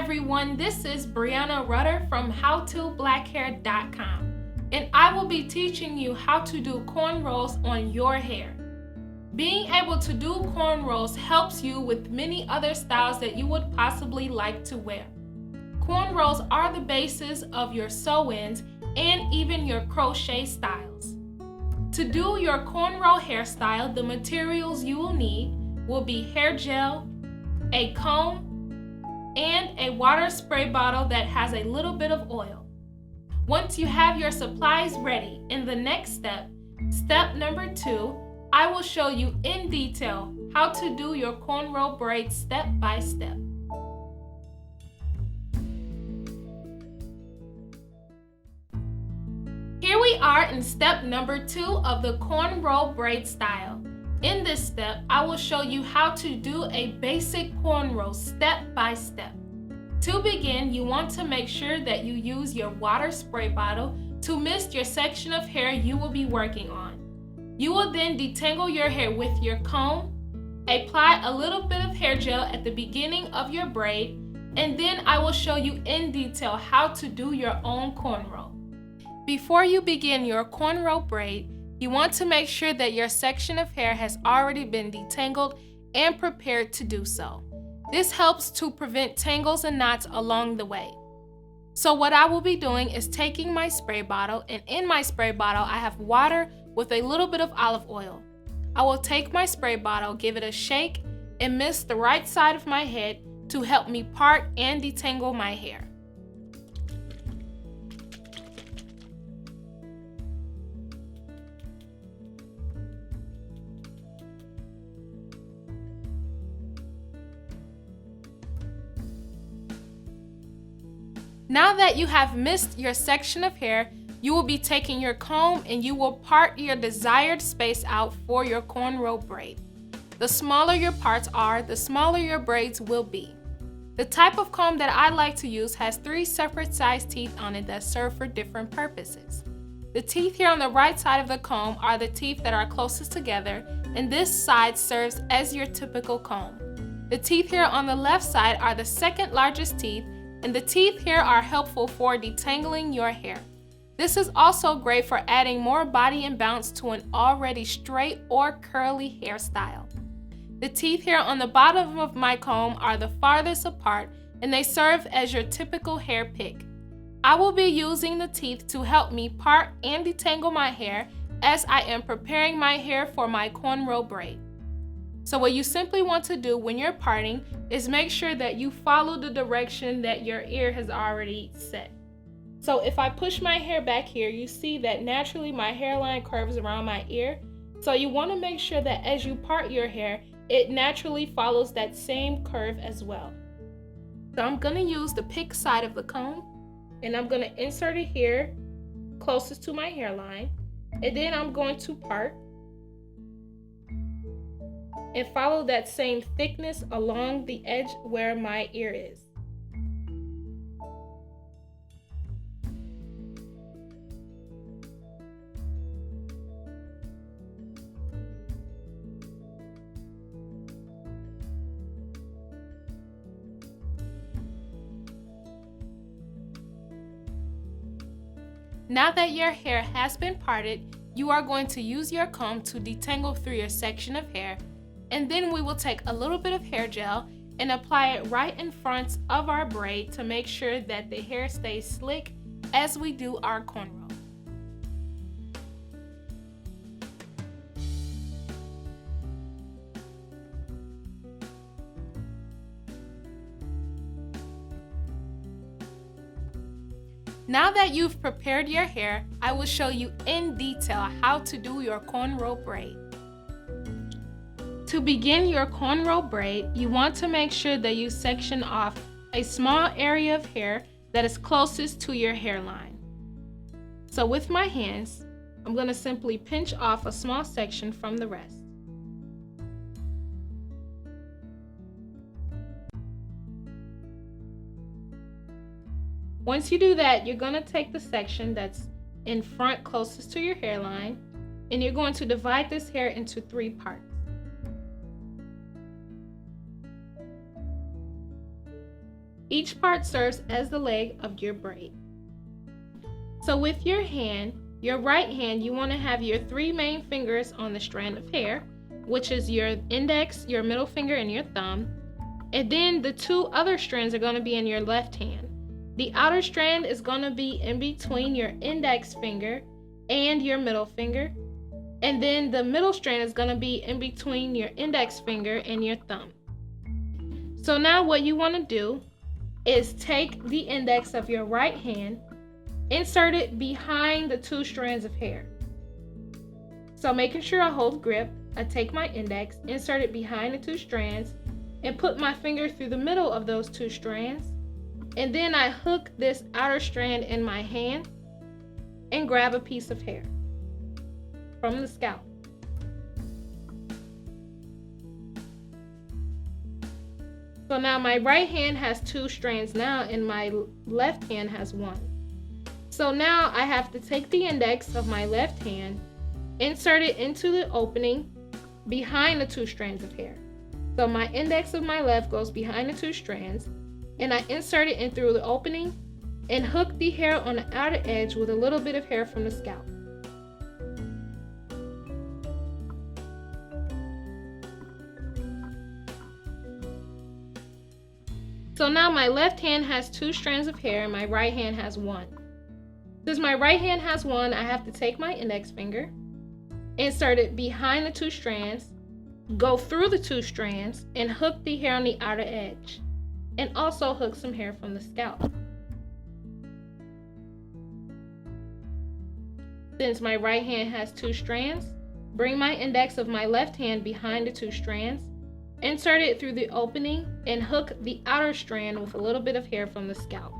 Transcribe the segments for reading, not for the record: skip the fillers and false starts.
everyone, this is BreannaRutter from howtoblackhair.com, and I will be teaching you how to do cornrows on your hair. Being able to do cornrows helps you with many other styles that you would possibly like to wear. Cornrows are the basis of your sew-ins and even your crochet styles. To do your cornrow hairstyle, the materials you will need will be hair gel, a comb, and a water spray bottle that has a little bit of oil. Once you have your supplies ready, in the next step, step number 2, I will show you in detail how to do your cornrow braids step by step. Here we are in step number 2 of the cornrow braid style. In this step, I will show you how to do a basic cornrow step by step. To begin, you want to make sure that you use your water spray bottle to mist your section of hair you will be working on. You will then detangle your hair with your comb, apply a little bit of hair gel at the beginning of your braid, and then I will show you in detail how to do your own cornrow. Before you begin your cornrow braid, you want to make sure that your section of hair has already been detangled and prepared to do so. This helps to prevent tangles and knots along the way. So what I will be doing is taking my spray bottle, and in my spray bottle I have water with a little bit of olive oil. I will take my spray bottle, give it a shake, and mist the right side of my head to help me part and detangle my hair. Now that you have missed your section of hair, you will be taking your comb and you will part your desired space out for your cornrow braid. The smaller your parts are, the smaller your braids will be. The type of comb that I like to use has 3 separate size teeth on it that serve for different purposes. The teeth here on the right side of the comb are the teeth that are closest together, and this side serves as your typical comb. The teeth here on the left side are the second largest teeth, and the teeth here are helpful for detangling your hair. This is also great for adding more body and bounce to an already straight or curly hairstyle. The teeth here on the bottom of my comb are the farthest apart, and they serve as your typical hair pick. I will be using the teeth to help me part and detangle my hair as I am preparing my hair for my cornrow braid. So what you simply want to do when you're parting is make sure that you follow the direction that your ear has already set. So if I push my hair back here, you see that naturally my hairline curves around my ear. So you want to make sure that as you part your hair, it naturally follows that same curve as well. So I'm going to use the pick side of the comb, and I'm going to insert it here closest to my hairline, and then I'm going to part and follow that same thickness along the edge where my ear is. Now that your hair has been parted, you are going to use your comb to detangle through your section of hair, and then we will take a little bit of hair gel and apply it right in front of our braid to make sure that the hair stays slick as we do our cornrow. Now that you've prepared your hair, I will show you in detail how to do your cornrow braid. To begin your cornrow braid, you want to make sure that you section off a small area of hair that is closest to your hairline. So with my hands, I'm going to simply pinch off a small section from the rest. Once you do that, you're going to take the section that's in front closest to your hairline, and you're going to divide this hair into 3 parts. Each part serves as the leg of your braid. So with your hand, your right hand, you want to have your 3 main fingers on the strand of hair, which is your index, your middle finger, and your thumb. And then the 2 other strands are going to be in your left hand. The outer strand is going to be in between your index finger and your middle finger. And then the middle strand is going to be in between your index finger and your thumb. So now what you want to do is take the index of your right hand, insert it behind the 2 strands of hair. So making sure I hold grip, I take my index, insert it behind the 2 strands, and put my finger through the middle of those 2 strands. And then I hook this outer strand in my hand and grab a piece of hair from the scalp. So now my right hand has 2 strands now, and my left hand has 1. So now I have to take the index of my left hand, insert it into the opening behind the 2 strands of hair. So my index of my left goes behind the 2 strands, and I insert it in through the opening and hook the hair on the outer edge with a little bit of hair from the scalp. So now my left hand has 2 strands of hair and my right hand has 1. Since my right hand has 1, I have to take my index finger, insert it behind the 2 strands, go through the 2 strands, and hook the hair on the outer edge. And also hook some hair from the scalp. Since my right hand has 2 strands, bring my index of my left hand behind the 2 strands, insert it through the opening, and hook the outer strand with a little bit of hair from the scalp.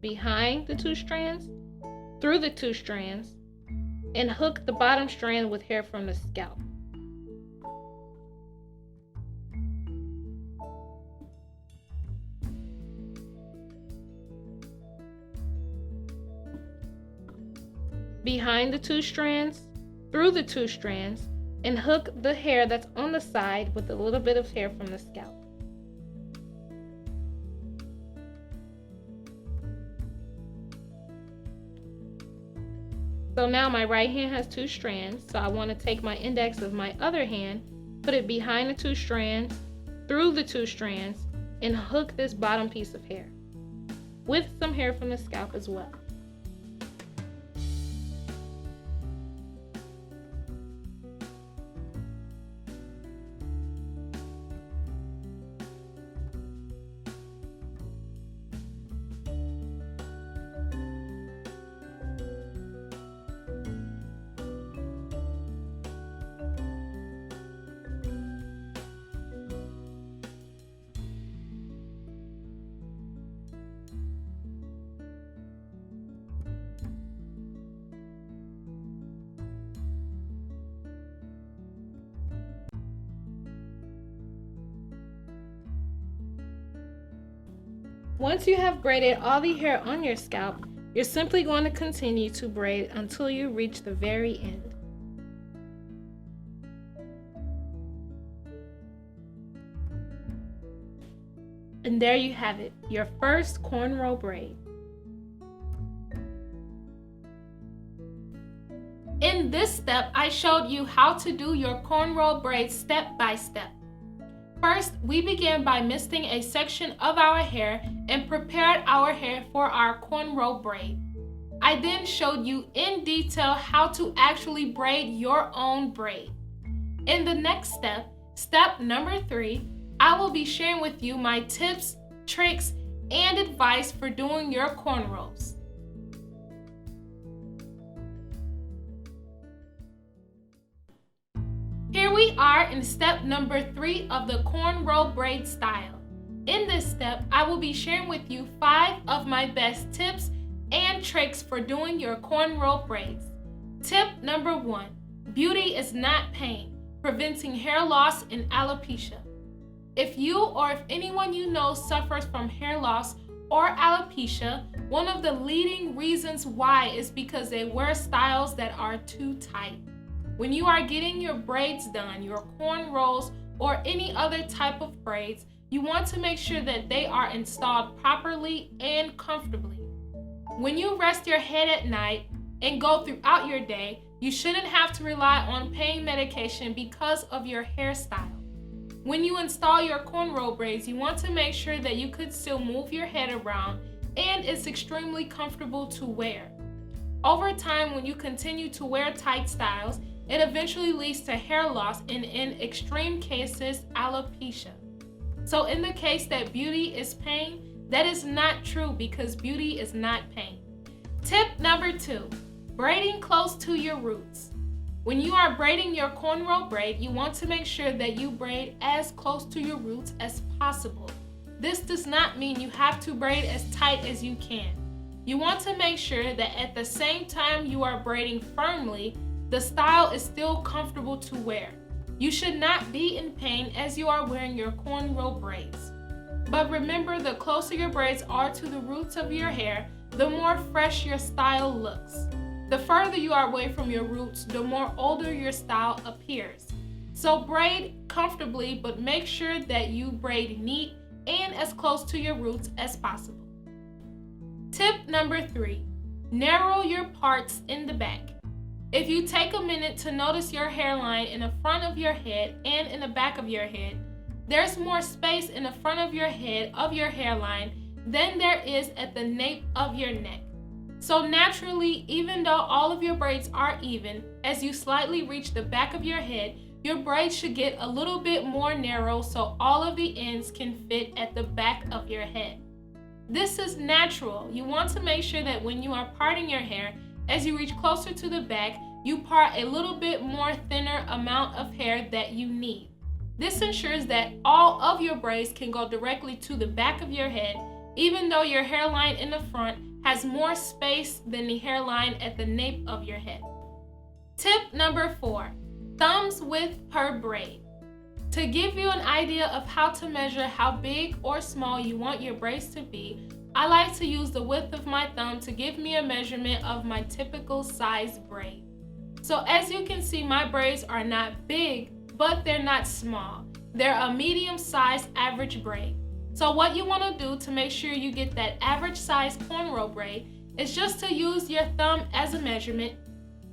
Behind the 2 strands, through the 2 strands, and hook the bottom strand with hair from the scalp. Behind the 2 strands, through the 2 strands, and hook the hair that's on the side with a little bit of hair from the scalp. So now my right hand has 2 strands, so I want to take my index of my other hand, put it behind the 2 strands, through the 2 strands, and hook this bottom piece of hair with some hair from the scalp as well. Once you have braided all the hair on your scalp, you're simply going to continue to braid until you reach the very end. And there you have it, your first cornrow braid. In this step, I showed you how to do your cornrow braid step by step. First, we began by misting a section of our hair and prepared our hair for our cornrow braid. I then showed you in detail how to actually braid your own braid. In the next step, step number 3, I will be sharing with you my tips, tricks, and advice for doing your cornrows. Here we are in step number 3 of the cornrow braid style. In this step, I will be sharing with you 5 of my best tips and tricks for doing your cornrow braids. Tip number 1, beauty is not pain, preventing hair loss and alopecia. If you or if anyone you know suffers from hair loss or alopecia, one of the leading reasons why is because they wear styles that are too tight. When you are getting your braids done, your cornrows, or any other type of braids, you want to make sure that they are installed properly and comfortably. When you rest your head at night and go throughout your day, you shouldn't have to rely on pain medication because of your hairstyle. When you install your cornrow braids, you want to make sure that you could still move your head around and it's extremely comfortable to wear. Over time, when you continue to wear tight styles, it eventually leads to hair loss and in extreme cases, alopecia. So in the case that beauty is pain, that is not true because beauty is not pain. Tip number 2, braiding close to your roots. When you are braiding your cornrow braid, you want to make sure that you braid as close to your roots as possible. This does not mean you have to braid as tight as you can. You want to make sure that at the same time you are braiding firmly, the style is still comfortable to wear. You should not be in pain as you are wearing your cornrow braids. But remember, the closer your braids are to the roots of your hair, the more fresh your style looks. The further you are away from your roots, the more older your style appears. So braid comfortably, but make sure that you braid neat and as close to your roots as possible. Tip number 3, narrow your parts in the back. If you take a minute to notice your hairline in the front of your head and in the back of your head, there's more space in the front of your head of your hairline than there is at the nape of your neck. So naturally, even though all of your braids are even, as you slightly reach the back of your head, your braids should get a little bit more narrow so all of the ends can fit at the back of your head. This is natural. You want to make sure that when you are parting your hair, as you reach closer to the back, you part a little bit more thinner amount of hair that you need. This ensures that all of your braids can go directly to the back of your head, even though your hairline in the front has more space than the hairline at the nape of your head. Tip number 4, thumbs width per braid. To give you an idea of how to measure how big or small you want your braids to be, I like to use the width of my thumb to give me a measurement of my typical size braid. So as you can see, my braids are not big, but they're not small. They're a medium-sized average braid. So what you want to do to make sure you get that average size cornrow braid is just to use your thumb as a measurement,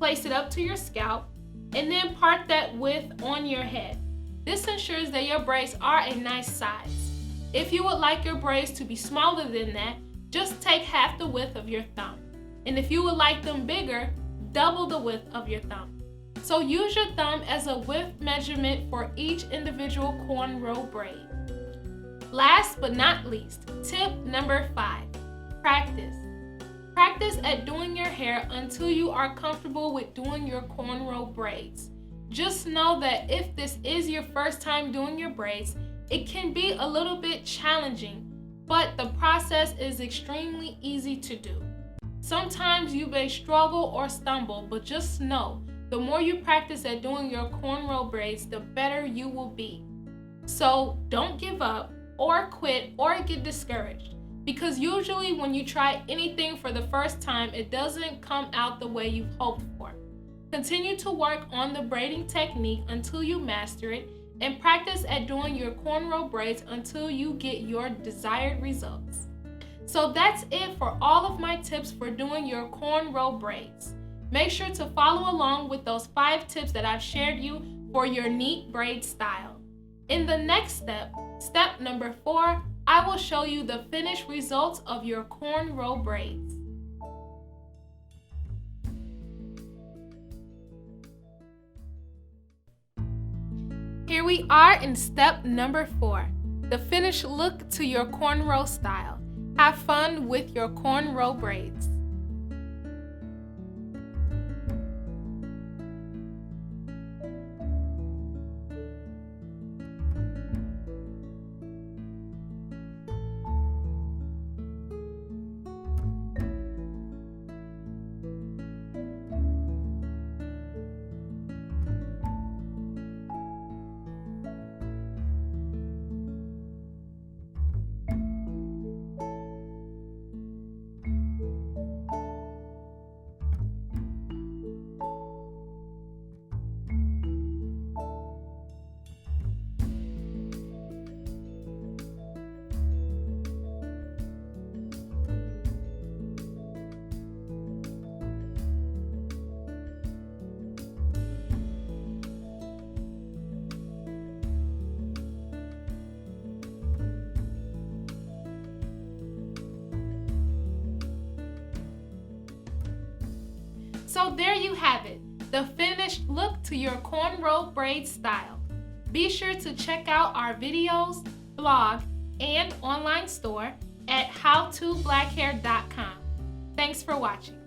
place it up to your scalp, and then part that width on your head. This ensures that your braids are a nice size. If you would like your braids to be smaller than that, just take half the width of your thumb. And if you would like them bigger, double the width of your thumb. So use your thumb as a width measurement for each individual cornrow braid. Last but not least, tip number 5, practice. Practice at doing your hair until you are comfortable with doing your cornrow braids. Just know that if this is your first time doing your braids, it can be a little bit challenging, but the process is extremely easy to do. Sometimes you may struggle or stumble, but just know, the more you practice at doing your cornrow braids, the better you will be. So don't give up or quit or get discouraged, because usually when you try anything for the first time, it doesn't come out the way you hoped for. Continue to work on the braiding technique until you master it, and practice at doing your cornrow braids until you get your desired results. So that's it for all of my tips for doing your cornrow braids. Make sure to follow along with those 5 tips that I've shared you for your neat braid style. In the next step, step number 4, I will show you the finished results of your cornrow braids. Here we are in step number 4, the finished look to your cornrow style. Have fun with your cornrow braids. So there you have it, the finished look to your cornrow braid style. Be sure to check out our videos, blog, and online store at howtoblackhair.com. Thanks for watching.